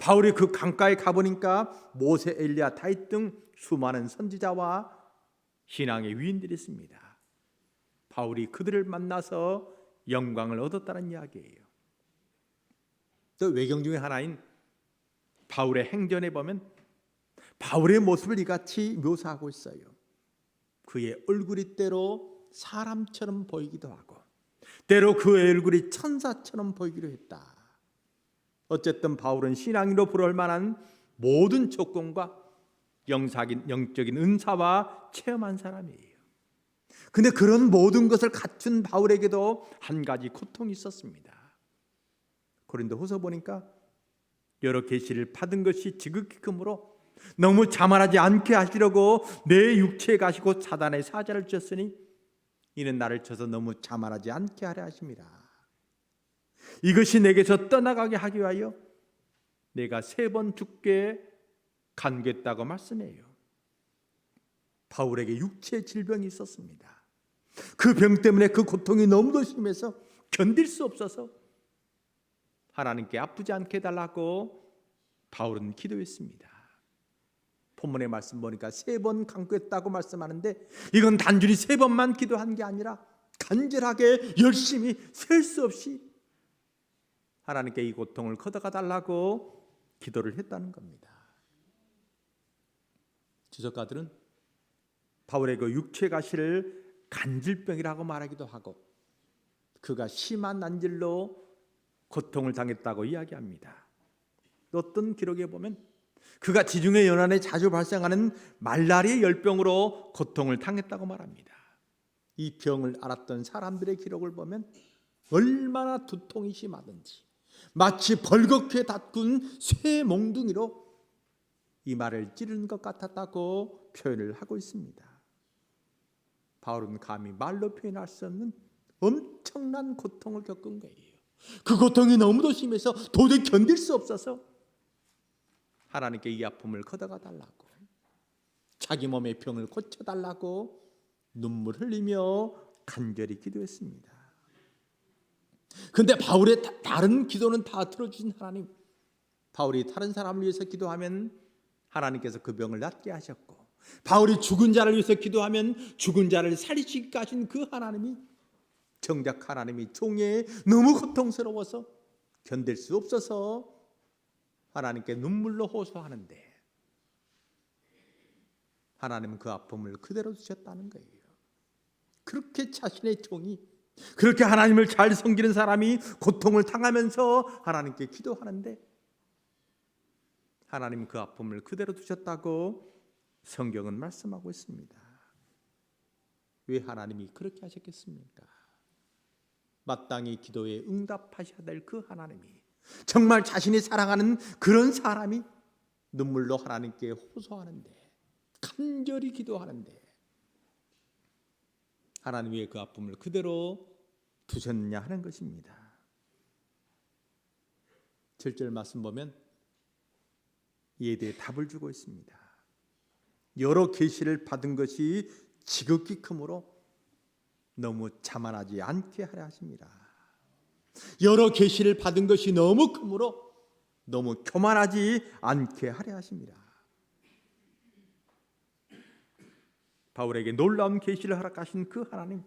바울이 그 강가에 가보니까 모세, 엘리야, 다윗 등 수많은 선지자와 신앙의 위인들이 있습니다. 바울이 그들을 만나서 영광을 얻었다는 이야기예요. 또 외경 중에 하나인 바울의 행전에 보면 바울의 모습을 이같이 묘사하고 있어요. 그의 얼굴이 때로 사람처럼 보이기도 하고 때로 그의 얼굴이 천사처럼 보이기도 했다. 어쨌든 바울은 신앙인으로 부를 만한 모든 조건과 영적인 은사와 체험한 사람이에요. 근데 그런 모든 것을 갖춘 바울에게도 한 가지 고통이 있었습니다. 고린도후서 보니까 여러 계시를 받은 것이 지극히 크므로 너무 자만하지 않게 하시려고 내 육체에 가시고 사단의 사자를 주셨으니 이는 나를 쳐서 너무 자만하지 않게 하려 하십니다. 이것이 내게서 떠나가게 하기 위하여 내가 3번 죽게 간겠다고 말씀해요. 바울에게 육체의 질병이 있었습니다. 그 병 때문에 그 고통이 너무도 심해서 견딜 수 없어서 하나님께 아프지 않게 해달라고 바울은 기도했습니다. 본문의 말씀 보니까 3번 간구했다고 말씀하는데 이건 단순히 3번만 기도한 게 아니라 간절하게 열심히 셀 수 없이 하나님께 이 고통을 걷어가 달라고 기도를 했다는 겁니다. 주석가들은 바울의 그 육체 가시를 간질병이라고 말하기도 하고 그가 심한 난질로 고통을 당했다고 이야기합니다. 어떤 기록에 보면 그가 지중해 연안에 자주 발생하는 말라리아 열병으로 고통을 당했다고 말합니다. 이 병을 앓았던 사람들의 기록을 보면 얼마나 두통이 심하든지 마치 벌겋게 닫군 쇠 몽둥이로 이마를 찌르는 것 같았다고 표현을 하고 있습니다. 바울은 감히 말로 표현할 수 없는 엄청난 고통을 겪은 거예요. 그 고통이 너무도 심해서 도저히 견딜 수 없어서 하나님께 이 아픔을 걷어가 달라고 자기 몸의 병을 고쳐달라고 눈물 흘리며 간절히 기도했습니다. 그런데 바울의 다른 기도는 다 들어주신 하나님, 바울이 다른 사람을 위해서 기도하면 하나님께서 그 병을 낫게 하셨고 바울이 죽은 자를 위해서 기도하면 죽은 자를 살리시게 하신 그 하나님이 정작 하나님이 종에 너무 고통스러워서 견딜 수 없어서 하나님께 눈물로 호소하는데 하나님은 그 아픔을 그대로 두셨다는 거예요. 그렇게 자신의 종이 그렇게 하나님을 잘 섬기는 사람이 고통을 당하면서 하나님께 기도하는데 하나님 그 아픔을 그대로 두셨다고 성경은 말씀하고 있습니다. 왜 하나님이 그렇게 하셨겠습니까? 마땅히 기도에 응답하셔야 될 그 하나님이 정말 자신이 사랑하는 그런 사람이 눈물로 하나님께 호소하는데 간절히 기도하는데 하나님 왜 그 아픔을 그대로 두셨느냐 하는 것입니다. 7절 말씀 보면 이에 대해 답을 주고 있습니다. 여러 계시를 받은 것이 지극히 크므로 너무 자만하지 않게 하려 하십니다. 여러 계시를 받은 것이 너무 크므로 너무 교만하지 않게 하려 하십니다. 바울에게 놀라운 계시를 허락하신 그 하나님,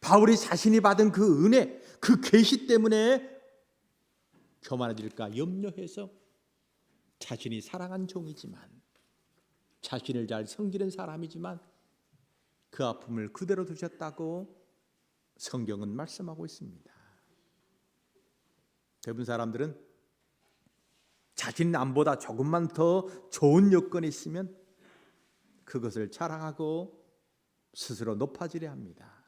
바울이 자신이 받은 그 은혜, 그 계시 때문에 교만해질까 염려해서 자신이 사랑한 종이지만 자신을 잘 섬기는 사람이지만 그 아픔을 그대로 두셨다고 성경은 말씀하고 있습니다. 대부분 사람들은 자신 남보다 조금만 더 좋은 여건이 있으면 그것을 자랑하고 스스로 높아지려 합니다.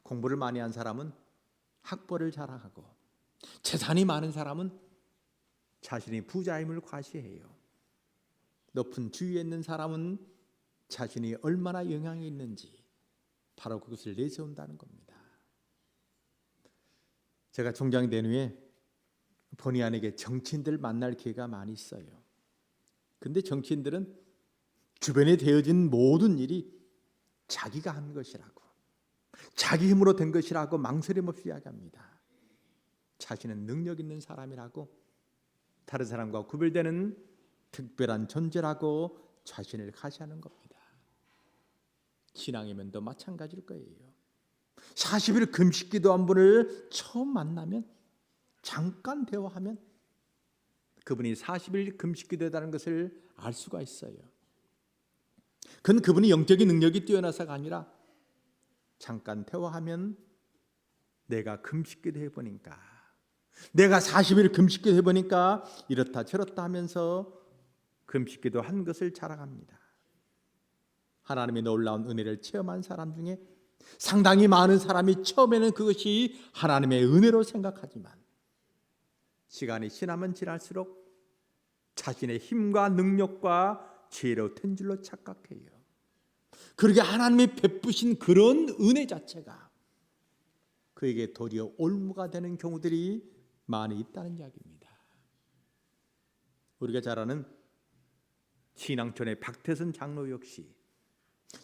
공부를 많이 한 사람은 학벌을 자랑하고 재산이 많은 사람은 자신이 부자임을 과시해요. 높은 지위에 있는 사람은 자신이 얼마나 영향이 있는지 바로 그것을 내세운다는 겁니다. 제가 총장이 된 후에 본의 아니게 정치인들 만날 기회가 많이 있어요. 근데 정치인들은 주변에 되어진 모든 일이 자기가 한 것이라고, 자기 힘으로 된 것이라고 망설임 없이 이야기합니다. 자신은 능력 있는 사람이라고 다른 사람과 구별되는 특별한 존재라고 자신을 가시하는 겁니다. 신앙의 면도 마찬가지일 거예요. 40일 금식기도 한 분을 처음 만나면 잠깐 대화하면 그분이 40일 금식기도했다는 것을 알 수가 있어요. 그건 그분이 영적인 능력이 뛰어나서가 아니라 잠깐 대화하면 내가 금식기도 해보니까, 내가 40일 금식기도 해보니까 이렇다 저렇다 하면서 금식기도 한 것을 자랑합니다. 하나님의 놀라운 은혜를 체험한 사람 중에 상당히 많은 사람이 처음에는 그것이 하나님의 은혜로 생각하지만 시간이 지나면 지날수록 자신의 힘과 능력과 지혜로 된 줄로 착각해요. 그러게 하나님이 베푸신 그런 은혜 자체가 그에게 도리어 올무가 되는 경우들이 많이 있다는 이야기입니다. 우리가 잘 아는 신앙촌의 박태선 장로 역시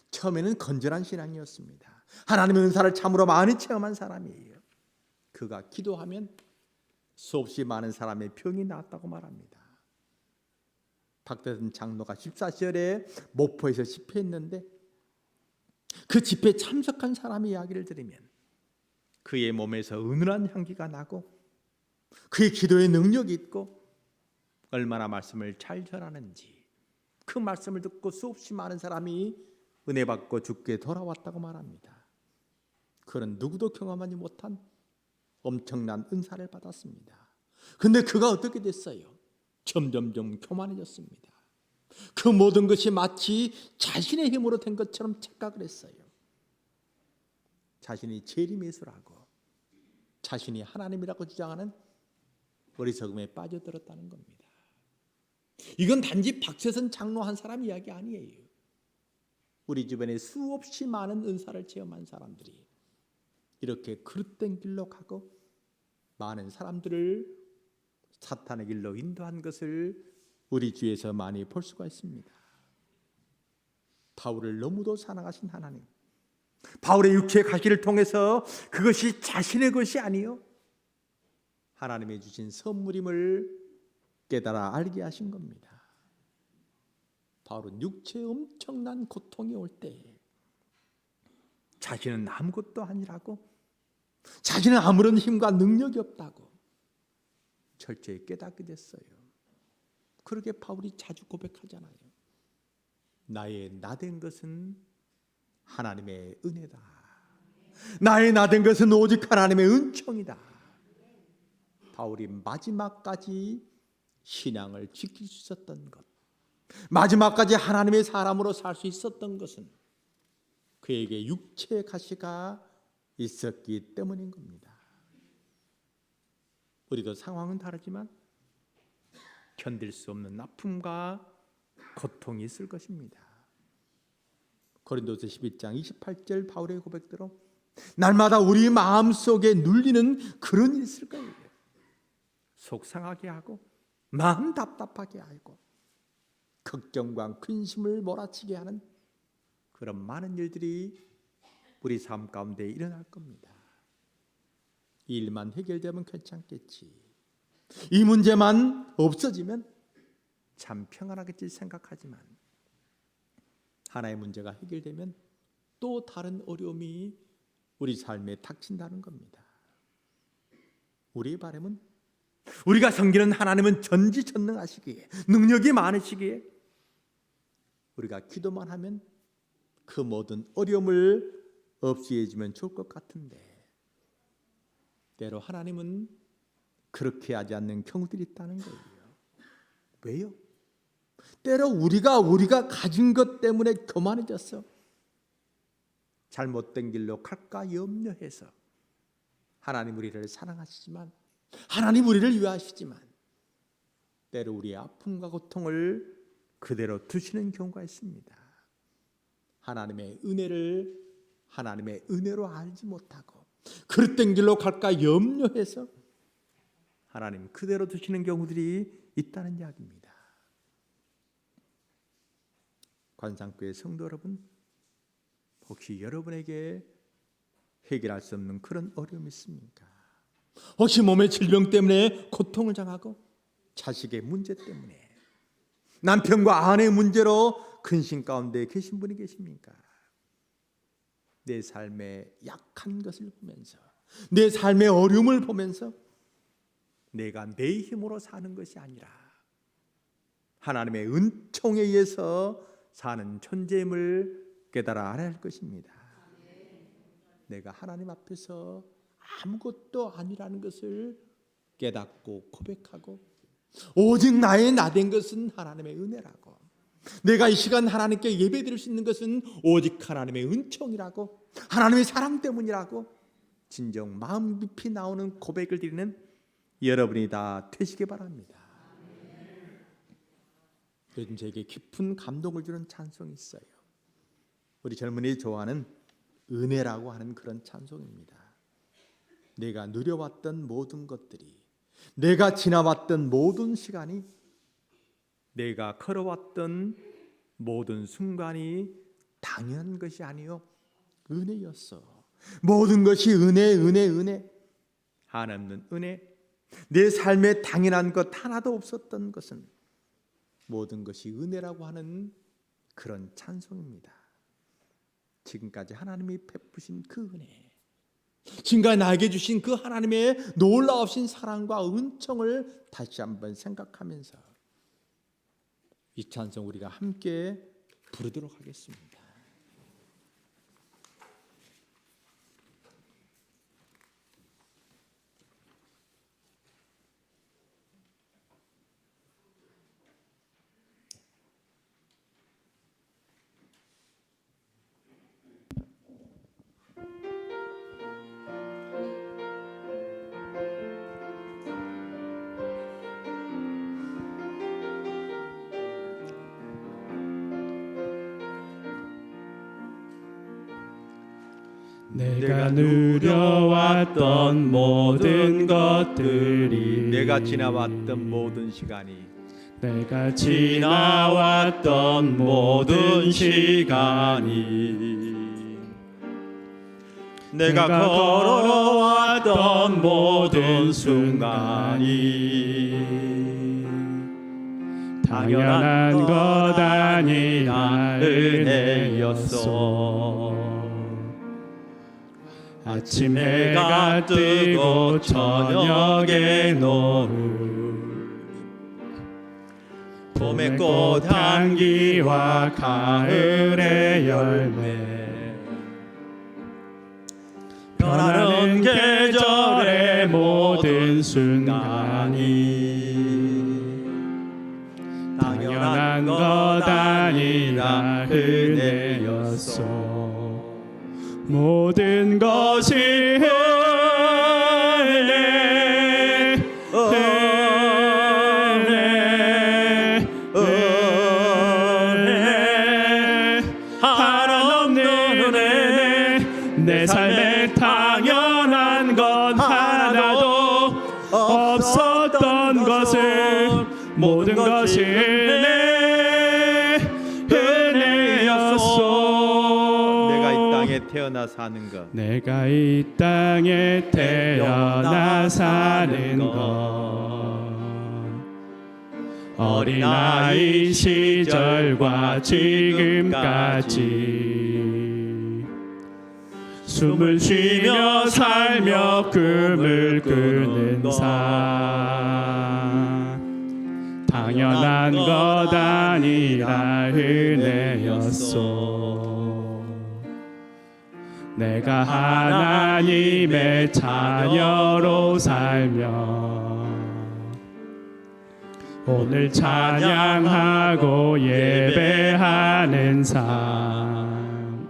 처음에는 건전한 신앙이었습니다. 하나님의 은사를 참으로 많이 체험한 사람이에요. 그가 기도하면 수없이 많은 사람의 병이 나았다고 말합니다. 박태선 장로가 14시절에 목포에서 집회했는데 그 집회에 참석한 사람의 이야기를 들으면 그의 몸에서 은은한 향기가 나고 그의 기도에 능력이 있고 얼마나 말씀을 잘 전하는지, 그 말씀을 듣고 수없이 많은 사람이 은혜 받고 주께 돌아왔다고 말합니다. 그는 누구도 경험하지 못한 엄청난 은사를 받았습니다. 근데 그가 어떻게 됐어요? 점점점 교만해졌습니다. 그 모든 것이 마치 자신의 힘으로 된 것처럼 착각을 했어요. 자신이 재림예수라고, 자신이 하나님이라고 주장하는 어리석음에 빠져들었다는 겁니다. 이건 단지 박태선 장로 한 사람 이야기 아니에요. 우리 주변에 수없이 많은 은사를 체험한 사람들이 이렇게 그릇된 길로 가고 많은 사람들을 사탄의 길로 인도한 것을 우리 주위에서 많이 볼 수가 있습니다. 바울을 너무도 사랑하신 하나님, 바울의 육체의 가시를 통해서 그것이 자신의 것이 아니요 하나님의 주신 선물임을 깨달아 알게 하신 겁니다. 바울은 육체에 엄청난 고통이 올 때 자신은 아무것도 아니라고, 자신은 아무런 힘과 능력이 없다고 철저히 깨닫게 됐어요. 그렇게 바울이 자주 고백하잖아요. 나의 나된 것은 하나님의 은혜다. 나의 나된 것은 오직 하나님의 은총이다. 바울이 마지막까지 신앙을 지킬 수 있었던 것, 마지막까지 하나님의 사람으로 살 수 있었던 것은 그에게 육체의 가시가 있었기 때문인 겁니다. 우리도 상황은 다르지만 견딜 수 없는 아픔과 고통이 있을 것입니다. 고린도서 12장 28절 바울의 고백대로 날마다 우리 마음속에 눌리는 그런 일이 있을 거예요. 속상하게 하고 마음 답답하게 하고 걱정과 근심을 몰아치게 하는 그런 많은 일들이 우리 삶 가운데 일어날 겁니다. 이 일만 해결되면 괜찮겠지, 이 문제만 없어지면 참 평안하겠지 생각하지만 하나의 문제가 해결되면 또 다른 어려움이 우리 삶에 닥친다는 겁니다. 우리의 바람은 우리가 섬기는 하나님은 전지전능하시기에 능력이 많으시기에 우리가 기도만 하면 그 모든 어려움을 없애주면 좋을 것 같은데 때로 하나님은 그렇게 하지 않는 경우들이 있다는 거예요. 왜요? 때로 우리가 가진 것 때문에 교만해졌어. 잘못된 길로 갈까 염려해서 하나님 우리를 사랑하시지만, 하나님 우리를 위하시지만 때로 우리의 아픔과 고통을 그대로 두시는 경우가 있습니다. 하나님의 은혜로 알지 못하고 그릇된 길로 갈까 염려해서 하나님 그대로 두시는 경우들이 있다는 이야기입니다. 관상교회 성도 여러분, 혹시 여러분에게 해결할 수 없는 그런 어려움이 있습니까? 혹시 몸의 질병 때문에 고통을 당하고 자식의 문제 때문에, 남편과 아내의 문제로 근심 가운데 계신 분이 계십니까? 내 삶의 약한 것을 보면서, 내 삶의 어려움을 보면서 내가 내 힘으로 사는 것이 아니라 하나님의 은총에 의해서 사는 존재임을 깨달아 알아야 할 것입니다. 내가 하나님 앞에서 아무것도 아니라는 것을 깨닫고 고백하고, 오직 나의 나된 것은 하나님의 은혜라고, 내가 이 시간 하나님께 예배드릴 수 있는 것은 오직 하나님의 은총이라고, 하나님의 사랑 때문이라고 진정 마음 깊이 나오는 고백을 드리는 여러분이 다 되시기 바랍니다. 요즘 저에게 깊은 감동을 주는 찬송이 있어요. 우리 젊은이들이 좋아하는 은혜라고 하는 그런 찬송입니다. 내가 누려왔던 모든 것들이, 내가 지나왔던 모든 시간이, 내가 걸어왔던 모든 순간이 당연한 것이 아니요 은혜였어. 모든 것이 은혜, 은혜, 은혜, 한없는 은혜. 내 삶에 당연한 것 하나도 없었던 것은 모든 것이 은혜라고 하는 그런 찬송입니다. 지금까지 하나님이 베푸신 그 은혜, 지금까지 나에게 주신 그 하나님의 놀라우신 사랑과 은총을 다시 한번 생각하면서 이 찬송 우리가 함께 부르도록 하겠습니다. 내가 누려왔던 모든 것들이, 내가 지나왔던 모든 시간이, 내가 지나왔던 모든 시간이, 내가 걸어왔던 모든 순간이 당연한 것 아니라 은혜였어. 아침 해가 뜨고 저녁에 노을, 봄의 꽃 향기와 가을의 열매, 변하는 계절의 모든 순간이 당연한 것 아니라 은혜였어. 모든 것이 은혜, 은혜, 은혜, 한없는 은혜. 내 삶에 당연한 것 하나도 없었던 것을 모든 것이 은혜였어. 태어나 사는 것, 내가 이 땅에 태어나 사는 것, 어린아이 시절과 지금까지 숨을 쉬며 살며 꿈을 꾸는 삶, 당연한 것 아니라 은혜였어. 내가 하나님의 자녀로 살며 오늘 찬양하고 예배하는 삶,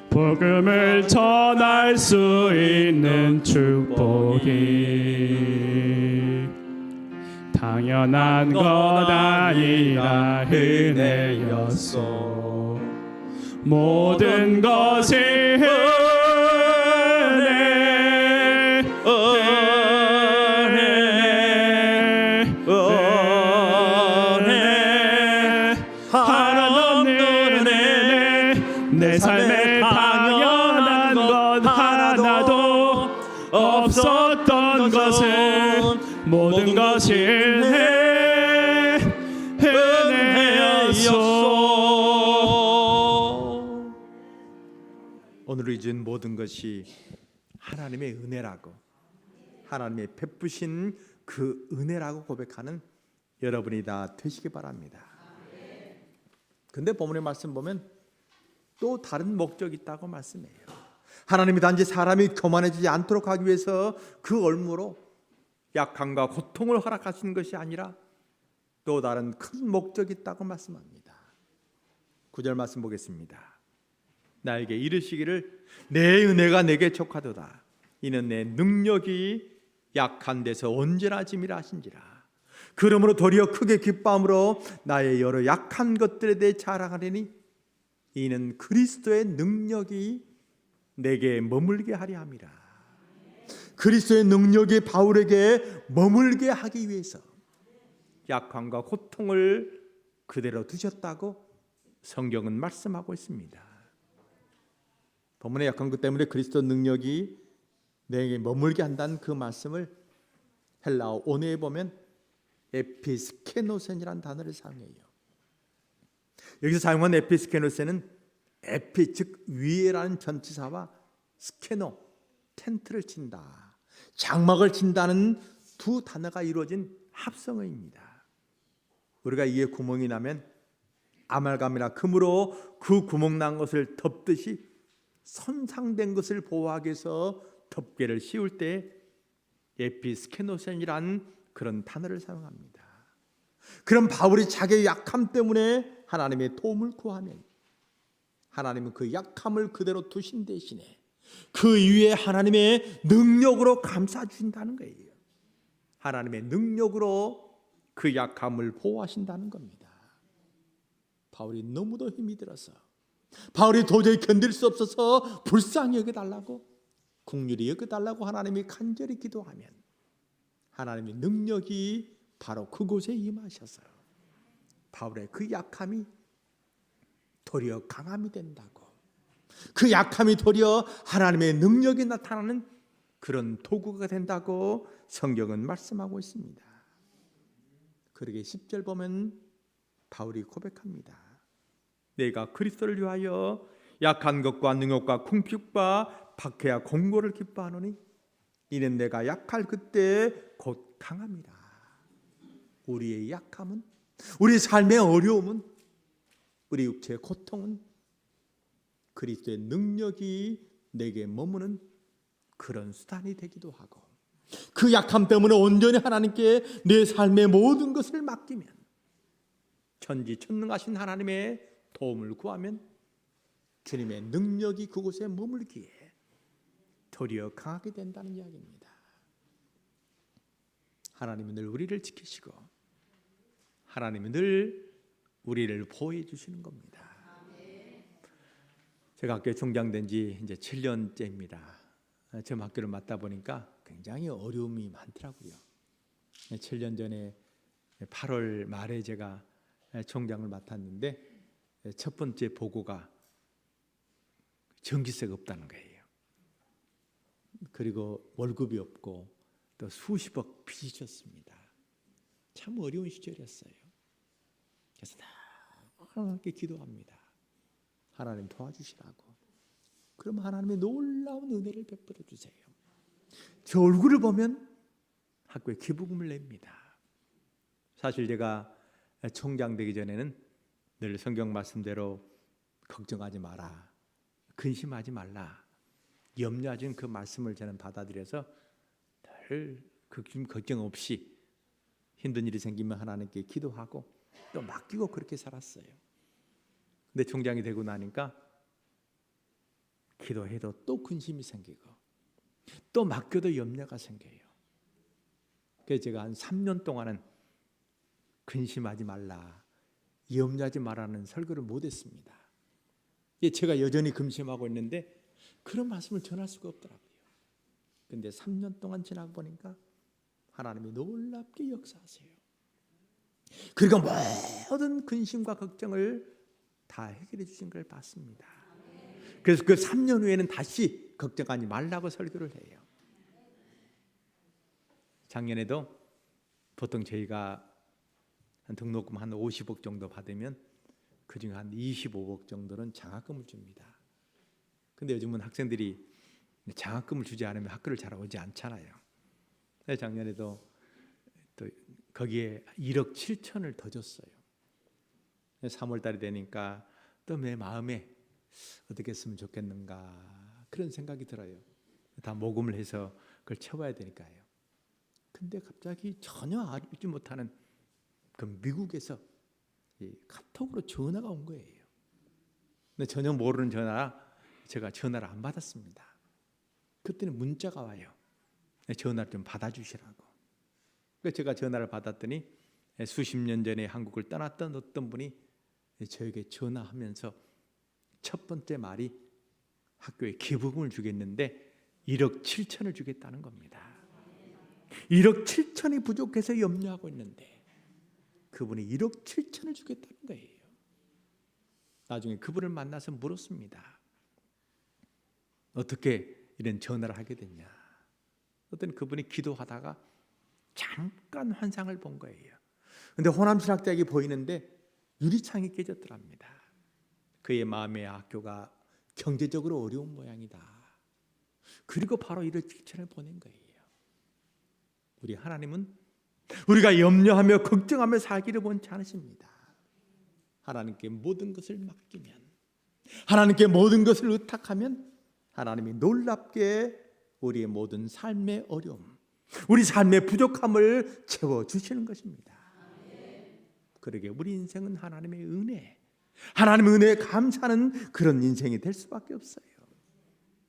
복음을 전할 수 있는 축복이 당연한 것 아니라 은혜였어. 모든 것이 은혜, 은혜, 은혜, 한없는 은혜. 내 삶에 당연한 것 하나도 없었던 것은 모든 것이 오늘 이준 모든 것이 하나님의 은혜라고, 하나님의 베푸신 그 은혜라고 고백하는 여러분이 다 되시기 바랍니다. 근데 본문의 말씀 보면 또 다른 목적이 있다고 말씀해요. 하나님이 단지 사람이 교만해지지 않도록 하기 위해서 그 얼무로 약함과 고통을 허락하시는 것이 아니라 또 다른 큰 목적이 있다고 말씀합니다. 9절 말씀 보겠습니다. 나에게 이르시기를 내 은혜가 내게 족하도다. 이는 내 능력이 약한 데서 언제나 짐이라 하신지라. 그러므로 도리어 크게 기뻐함으로 나의 여러 약한 것들에 대해 자랑하리니 이는 그리스도의 능력이 내게 머물게 하려 함이라. 그리스도의 능력이 바울에게 머물게 하기 위해서 약함과 고통을 그대로 두셨다고 성경은 말씀하고 있습니다. 본문의 약한 것 때문에 그리스도 능력이 내게 머물게 한다는 그 말씀을 헬라어 원어에 보면 에피스케노센이라는 단어를 사용해요. 여기서 사용한 에피스케노센은 에피 즉 위에라는 전치사와 스케노 텐트를 친다, 장막을 친다는 두 단어가 이루어진 합성어입니다. 우리가 이에 구멍이 나면 아말감이나 금으로 그 구멍 난 것을 덮듯이 손상된 것을 보호하기 위해서 덮개를 씌울 때 에피스케노센이라는 그런 단어를 사용합니다. 그럼 바울이 자기의 약함 때문에 하나님의 도움을 구하면 하나님은 그 약함을 그대로 두신 대신에 그 위에 하나님의 능력으로 감싸 주신다는 거예요. 하나님의 능력으로 그 약함을 보호하신다는 겁니다. 바울이 너무도 힘이 들어서 바울이 도저히 견딜 수 없어서 불쌍히 여겨달라고, 긍휼히 여겨달라고 하나님이 간절히 기도하면 하나님의 능력이 바로 그곳에 임하셔서 바울의 그 약함이 도리어 강함이 된다고, 그 약함이 도리어 하나님의 능력이 나타나는 그런 도구가 된다고 성경은 말씀하고 있습니다. 그러게 10절 보면 바울이 고백합니다. 내가 그리스도를 위하여 약한 것과 능욕과 궁핍과 박해와 공고를 기뻐하노니 이는 내가 약할 그때 곧 강함이라. 우리의 약함은, 우리 삶의 어려움은, 우리 육체의 고통은 그리스도의 능력이 내게 머무는 그런 수단이 되기도 하고, 그 약함 때문에 온전히 하나님께 내 삶의 모든 것을 맡기면 천지천능하신 하나님의 도움을 구하면 주님의 능력이 그곳에 머물기에 도리어 강하게 된다는 이야기입니다. 하나님은 늘 우리를 지키시고 하나님은 늘 우리를 보호해 주시는 겁니다. 제가 학교에 종장된 지 이제 7년째입니다. 처음 학교를 맡다 보니까 굉장히 어려움이 많더라고요. 7년 전에 8월 말에 제가 총장을 맡았는데 첫 번째 보고가 전기세가 없다는 거예요. 그리고 월급이 없고 또 수십억 빚이 졌습니다. 참 어려운 시절이었어요. 그래서 하나님께 기도합니다. 하나님 도와주시라고. 그럼 하나님의 놀라운 은혜를 베풀어 주세요. 저 얼굴을 보면 학교에 기부금을 냅니다. 사실 제가 총장 되기 전에는 늘 성경 말씀대로 걱정하지 마라, 근심하지 말라, 염려하지 그 말씀을 저는 받아들여서 늘 걱정 없이 힘든 일이 생기면 하나님께 기도하고 또 맡기고 그렇게 살았어요. 근데 총장이 되고 나니까 기도해도 또 근심이 생기고 또 맡겨도 염려가 생겨요. 그래서 제가 한 3년 동안은 근심하지 말라, 염려하지 말라는 설교를 못했습니다. 제가 여전히 근심하고 있는데 그런 말씀을 전할 수가 없더라고요. 그런데 3년 동안 지나고 보니까 하나님이 놀랍게 역사하세요. 그리고 모든 근심과 걱정을 다 해결해 주신 걸 봤습니다. 그래서 그 3년 후에는 다시 걱정하지 말라고 설교를 해요. 작년에도 보통 저희가 한 등록금 한 50억 정도 받으면 그중에 한 25억 정도는 장학금을 줍니다. 근데 요즘은 학생들이 장학금을 주지 않으면 학교를 잘 오지 않잖아요. 작년에도 또 거기에 1억 7천을 더 줬어요. 3월 달이 되니까 또 내 마음에 어떻게 했으면 좋겠는가 그런 생각이 들어요. 다 모금을 해서 그걸 채워야 되니까요. 근데 갑자기 전혀 알지 못하는 그 미국에서 이 카톡으로 전화가 온 거예요. 근데 전혀 모르는 전화라 제가 전화를 안 받았습니다. 그때는 문자가 와요. 전화를 좀 받아주시라고. 그래서 제가 전화를 받았더니 수십 년 전에 한국을 떠났던 어떤 분이 저에게 전화하면서 첫 번째 말이 학교에 기부금을 주겠는데 1억 7천을 주겠다는 겁니다. 1억 7천이 부족해서 염려하고 있는데 그분이 1억 7천을 주겠다는 거예요. 나중에 그분을 만나서 물었습니다. 어떻게 이런 전화를 하게 됐냐. 어떤 그분이 기도하다가 잠깐 환상을 본 거예요. 근데 호남신학대학이 보이는데 유리창이 깨졌더랍니다. 그의 마음의 학교가 경제적으로 어려운 모양이다. 그리고 바로 1억 7천을 보낸 거예요. 우리 하나님은 우리가 염려하며 걱정하며 살기를 원치 않으십니다. 하나님께 모든 것을 맡기면, 하나님께 모든 것을 의탁하면 하나님이 놀랍게 우리의 모든 삶의 어려움, 우리 삶의 부족함을 채워주시는 것입니다. 그러게 우리 인생은 하나님의 은혜, 하나님의 은혜에 감사하는 그런 인생이 될 수밖에 없어요.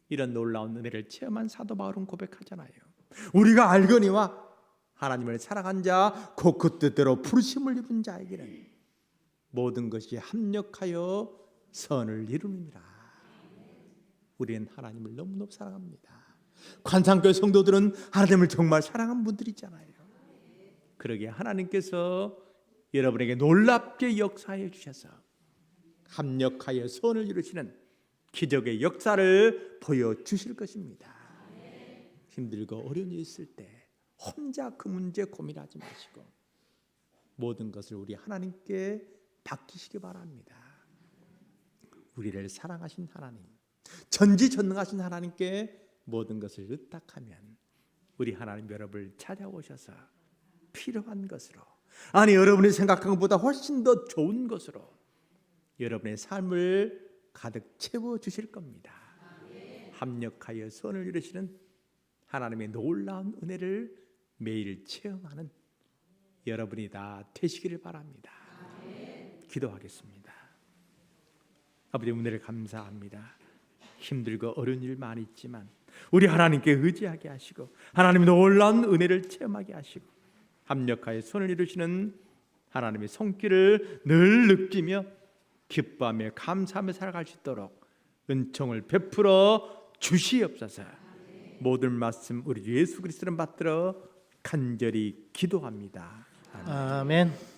이런 놀라운 은혜를 체험한 사도 바울은 고백하잖아요. 우리가 알거니와 하나님을 사랑한 자, 곧 그 뜻대로 부르심을 입은 자에게는 모든 것이 합력하여 선을 이루느니라. 우리는 하나님을 너무너무 사랑합니다. 관상교회 성도들은 하나님을 정말 사랑하는 분들이잖아요. 그러기에 하나님께서 여러분에게 놀랍게 역사해 주셔서 합력하여 선을 이루시는 기적의 역사를 보여주실 것입니다. 힘들고 어려운 일 있을 때 혼자 그 문제 고민하지 마시고 모든 것을 우리 하나님께 맡기시기 바랍니다. 우리를 사랑하신 하나님, 전지전능하신 하나님께 모든 것을 의탁하면 우리 하나님 여러분을 찾아오셔서 필요한 것으로, 아니 여러분이 생각한 것보다 훨씬 더 좋은 것으로 여러분의 삶을 가득 채워주실 겁니다. 합력하여 선을 이루시는 하나님의 놀라운 은혜를 매일 체험하는 여러분이 다 되시기를 바랍니다. 기도하겠습니다. 아버지, 은혜를 감사합니다. 힘들고 어려운 일 많이 있지만 우리 하나님께 의지하게 하시고 하나님의 놀라운 은혜를 체험하게 하시고 합력하여 손을 이루시는 하나님의 손길을 늘 느끼며 기뻐하며 감사하며 살아갈 수 있도록 은총을 베풀어 주시옵소서. 모든 말씀 우리 주 예수 그리스도를 받들어 간절히 기도합니다. 아멘.